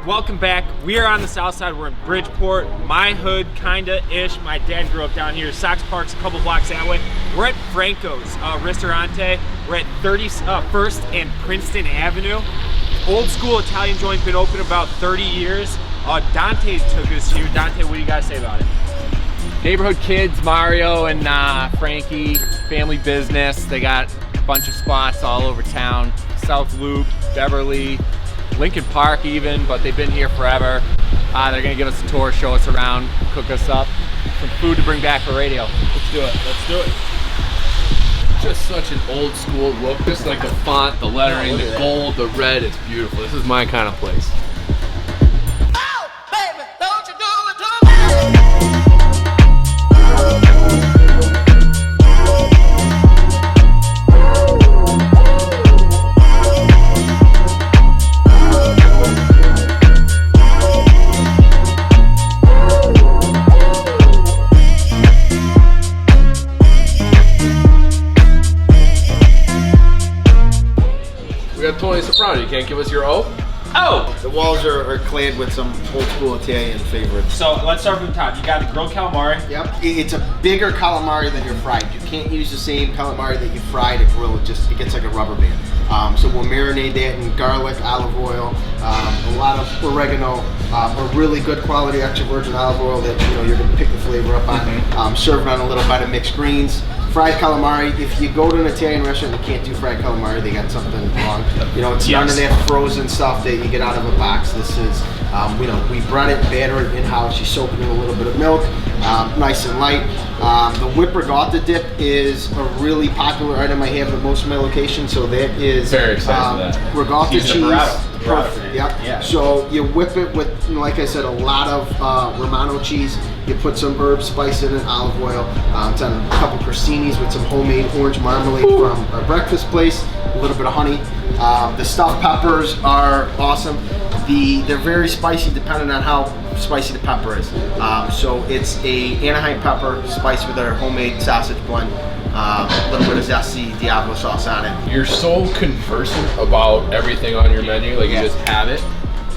Welcome back. We are on the south side. We're in Bridgeport, my hood, kinda-ish. My dad grew up down here. Sox Park's a couple blocks that way. We're at Franco's Ristorante. We're at 31st and Princeton Avenue. Old school Italian joint, been open about 30 years. Dante took us here. Dante, what do you guys say about it? Neighborhood kids, Mario and Frankie, family business. They got a bunch of spots all over town. South Loop, Beverly, Lincoln Park even, but they've been here forever. They're gonna give us a tour, show us around, cook us up. Some food to bring back for radio. Let's do it, let's do it. Just such an old school look. Just like the font, the lettering, the gold, the red, it's beautiful. This is my kind of place. Oh, baby, don't you do it to me. We got Tony Soprano. You can't give us your O? Oh! The walls are clad with some old school Italian favorites. So let's start from the top. You got the grilled calamari. Yep. It's a bigger calamari than your fried. You can't use the same calamari that you fry to grill. It gets like a rubber band. So we'll marinate that in garlic, olive oil, a lot of oregano, a really good quality extra virgin olive oil that you're gonna pick the flavor up on. Serve it on a little bite of mixed greens. Fried calamari, if you go to an Italian restaurant and you can't do fried calamari, they got something wrong. It's none of that frozen stuff that you get out of a box. This is, we brought it and batter it in-house. You soak it in a little bit of milk, nice and light. The whipped regatta dip is a really popular item I have at most of my locations, so that is Very excited for that. regatta Use the cheese. burrata. Perfect. Yep. Yeah. So you whip it with, like I said, a lot of Romano cheese. You put some herbs, spice in it, olive oil. It's on a couple crostinis with some homemade orange marmalade from our breakfast place. A little bit of honey. The stuffed peppers are awesome. They're very spicy depending on how spicy the pepper is. So it's a Anaheim pepper spiced with our homemade sausage blend. A little bit of zesty Diablo sauce on it. You're so conversant about everything on your menu, like you just have it.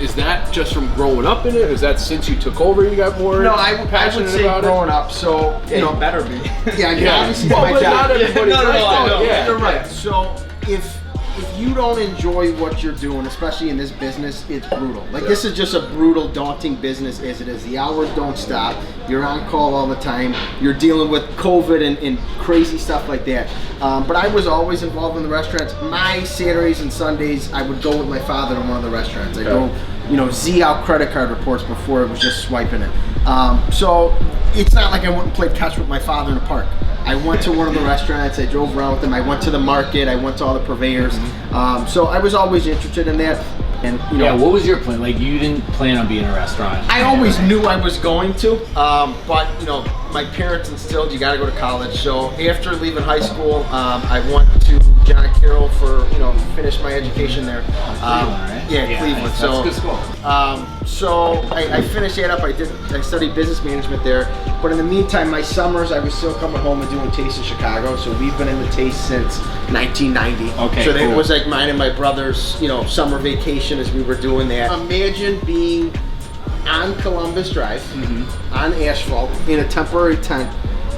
Is that just from growing up in it? Is that since you took over you got more No, I would say growing up. So You better be. Yeah, obviously well, my but job. not everybody's No, like I that. know. Yeah. You're right. So if you don't enjoy what you're doing, especially in this business, it's brutal. Like this is just a brutal, daunting business as it is. The hours don't stop. You're on call all the time. You're dealing with COVID and crazy stuff like that. But I was always involved in the restaurants. My Saturdays and Sundays, I would go with my father to one of the restaurants. I go, Z out credit card reports before it was just swiping it. So it's not like I went and played catch with my father in the park. I went to one of the restaurants, I drove around with them, I went to the market, I went to all the purveyors. So I was always interested in that. And what was your plan? Like, you didn't plan on being a restaurant. I always knew I was going to, but my parents instilled you got to go to college. So after leaving high school, I went to John Carroll for finish my education there. Cleveland, right? Yeah, Cleveland. That's So a good school. So I finished that up. I studied business management there. But in the meantime, my summers I was still coming home and doing Taste in Chicago. So we've been in the Taste since 1990. Okay, So cool. that was like mine and my brother's summer vacation as we were doing that. Imagine being on Columbus Drive, on asphalt, in a temporary tent,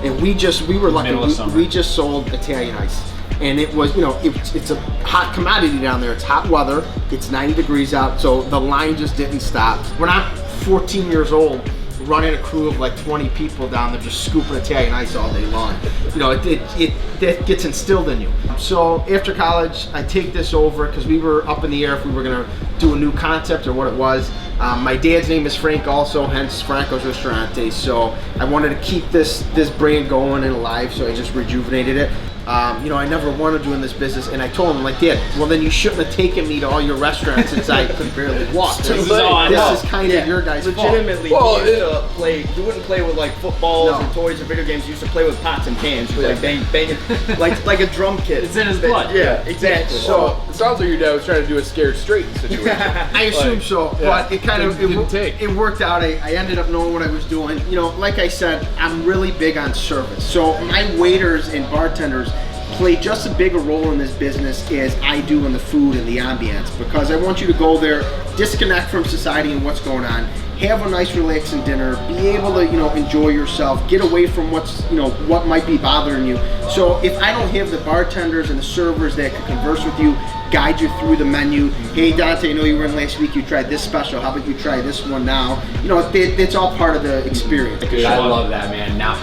and we were lucky. Middle of summer. We just sold Italian ice, and it was it's a hot commodity down there. It's hot weather. It's 90 degrees out, so the line just didn't stop. When I'm 14 years old, running a crew of like 20 people down there just scooping Italian ice all day long. That gets instilled in you. So after college, I take this over because we were up in the air if we were gonna do a new concept or what it was. My dad's name is Frank also, hence Franco's Ristorante. So I wanted to keep this brand going and alive, so I just rejuvenated it. I never wanted to do in this business, and I told him, like, Dad, well then you shouldn't have taken me to all your restaurants since I could barely walk. This is is kind of your guys' Legitimately, Well, you used to play. You wouldn't play with like footballs No. or toys or video games. You used to play with pots and pans. You like banging, like a drum kit. It's in his blood. Yeah, exactly. So it sounds like your dad was trying to do a scared straight situation. I assume so, but it kind of didn't take. it worked out. I ended up knowing what I was doing. Like I said, I'm really big on service. So my waiters and bartenders play just as big a role in this business as I do in the food and the ambience, because I want you to go there, disconnect from society and what's going on, have a nice relaxing dinner, be able to, enjoy yourself, get away from what's, what might be bothering you. So if I don't have the bartenders and the servers that can converse with you, guide you through the menu, hey Dante, I know you were in last week, you tried this special, how about you try this one now? It's all part of the experience. Dude, I love that, man. Now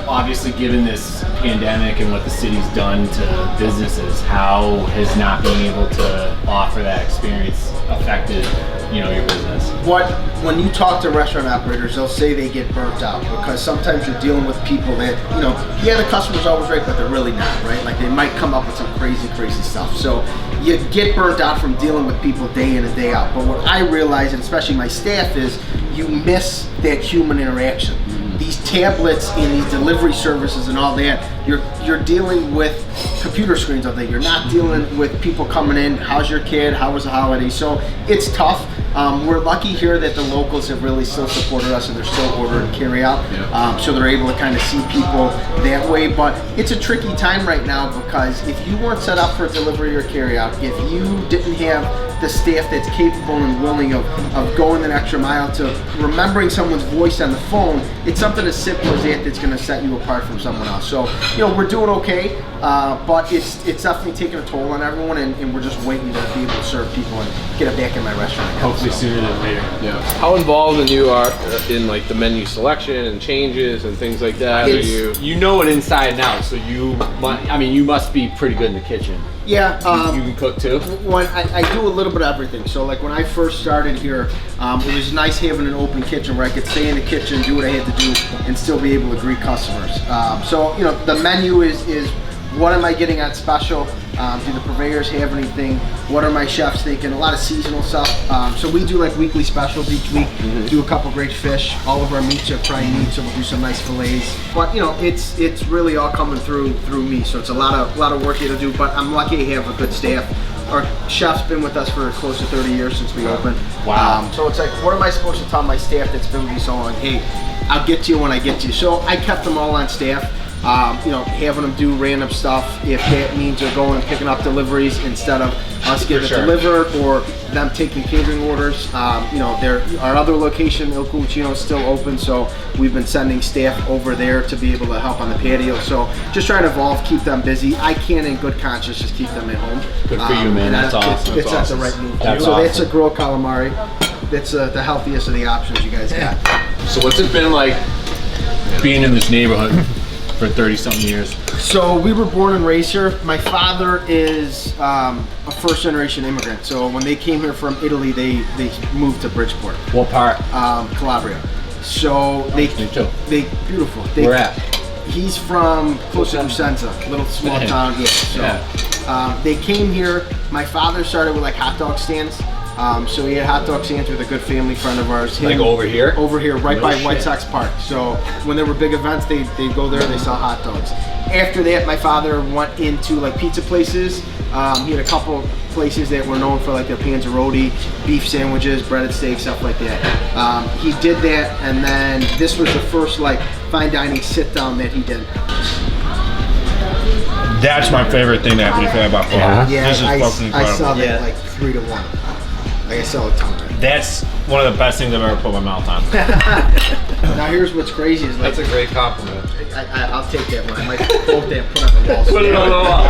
obviously given this pandemic and what the city's done to businesses, how has not being able to offer that experience affected, your business? When you talk to restaurant operators, they'll say they get burnt out because sometimes you're dealing with people that, the customer's always right, but they're really not, right? Like they might come up with some crazy stuff. So you get burnt out from dealing with people day in and day out. But what I realize, and especially my staff, is you miss that human interaction. These tablets and these delivery services and all that, you're dealing with computer screens all day. You're not dealing with people coming in, how's your kid, how was the holiday? So it's tough. We're lucky here that the locals have really still supported us and they're still ordering carry out. So they're able to kind of see people that way. But it's a tricky time right now because if you weren't set up for delivery or carry out, if you didn't have the staff that's capable and willing of going an extra mile to remembering someone's voice on the phone, it's something as simple as that that's going to set you apart from someone else. So, we're doing okay, but it's definitely taking a toll on everyone, and we're just waiting to be able to serve people and get it back in my restaurant again. Hopefully sooner than later. Yeah. How involved in you are in like the menu selection and changes and things like that? You know it inside and out, so you must be pretty good in the kitchen. Yeah. You can cook too? When I do a little bit of everything. So like when I first started here, it was nice having an open kitchen where I could stay in the kitchen, do what I had to do, and still be able to greet customers. So the menu is what am I getting on special? Do the purveyors have anything? What are my chefs thinking? A lot of seasonal stuff. So we do like weekly specials each week. Do a couple great fish. All of our meats are prime meat, so we'll do some nice fillets. But it's really all coming through me. So it's a lot of work here to do. But I'm lucky to have a good staff. Our chef's been with us for close to 30 years since we opened. Wow. So it's like, what am I supposed to tell my staff that's been with me so long? Hey, I'll get to you when I get to you. So I kept them all on staff. Having them do random stuff if that means they're going and picking up deliveries instead of us getting it delivered or them taking catering orders. Our other location, Il Cucino, is still open, so we've been sending staff over there to be able to help on the patio. So just trying to evolve, keep them busy. I can't in good conscience just keep them at home. Good for you, man. That's awesome. It's the right move. That's so awesome. That's a grilled calamari. That's the healthiest of the options you guys got. So what's it been like being in this neighborhood for 30-something years? So we were born and raised here. My father is a first-generation immigrant. So when they came here from Italy, they moved to Bridgeport. What part? Calabria. So Me too. Beautiful. Where at? He's from close to Cosenza, little small town. Yeah. So they came here. My father started with like hot dog stands. So he had hot dog stands with a good family friend of ours. Like over here? Over here, right by White Sox Park. So when there were big events, they'd go there and they sell hot dogs. After that, my father went into like pizza places. He had a couple places that were known for like their panzerotti, beef sandwiches, breaded steaks, stuff like that. He did that, and then this was the first like fine dining sit down that he did. That's my favorite thing that we say about food. Yeah, This is fucking incredible. I saw that like 3-1. Like I sell a ton of it. That's one of the best things I've ever put my mouth on. Now here's what's crazy is like That's a great compliment. I'll take that one. I might quote that and put it on the wall. Put it on the wall.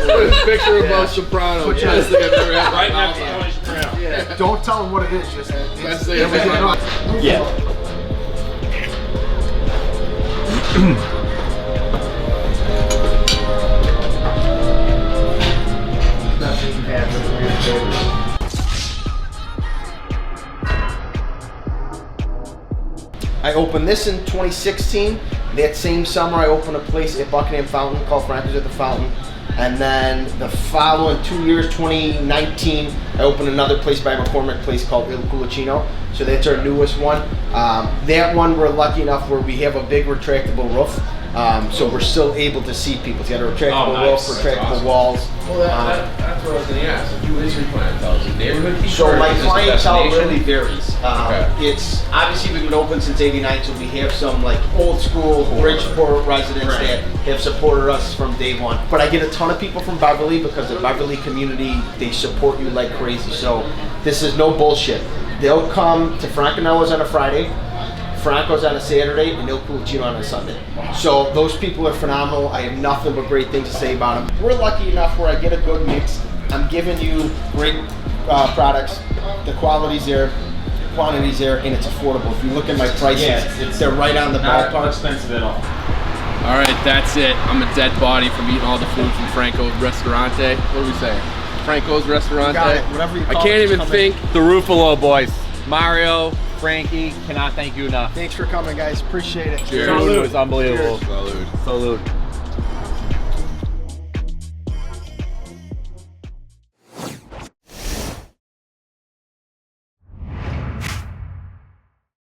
Put a picture of Boss Soprano. Put Best thing I've ever had. Right next to Tony Soprano. Yeah. Don't tell them what it is. Just Best thing I've ever had. Yeah. I opened this in 2016. That same summer, I opened a place at Buckingham Fountain called Franco's at the Fountain. And then the following 2 years, 2019, I opened another place by McCormick Place called Il Cucino. So that's our newest one. That one we're lucky enough where we have a big retractable roof. So we're still able to see people. It's got a retractable nice. roof, retractable That's awesome. walls. Well, that's what I was going to ask. Who is your clientele? Is it neighborhood people? So or my is this a clientele destination? really varies. It's obviously we've been open since '89, so we have some like old school Bridgeport residents that have supported us from day one. But I get a ton of people from Beverly because the Beverly community, they support you like crazy. So this is no bullshit. They'll come to Franco's on a Friday, Franco's on a Saturday, and they'll Cucino on a Sunday. So those people are phenomenal. I have nothing but great things to say about them. We're lucky enough where I get a good mix. I'm giving you great products. The quality's there, quantity's there, and it's affordable. If you look at my prices, they're right on the Not ballpark. expensive at all. All right, that's it. I'm a dead body from eating all the food from Franco's Ristorante. What do we say? Franco's Ristorante? You got it. Whatever you I call can't it, even just come in. think. The Ruffalo boys, Mario, Frankie, cannot thank you enough. Thanks for coming, guys. Appreciate it. Cheers. Food was unbelievable. Salud. Salute.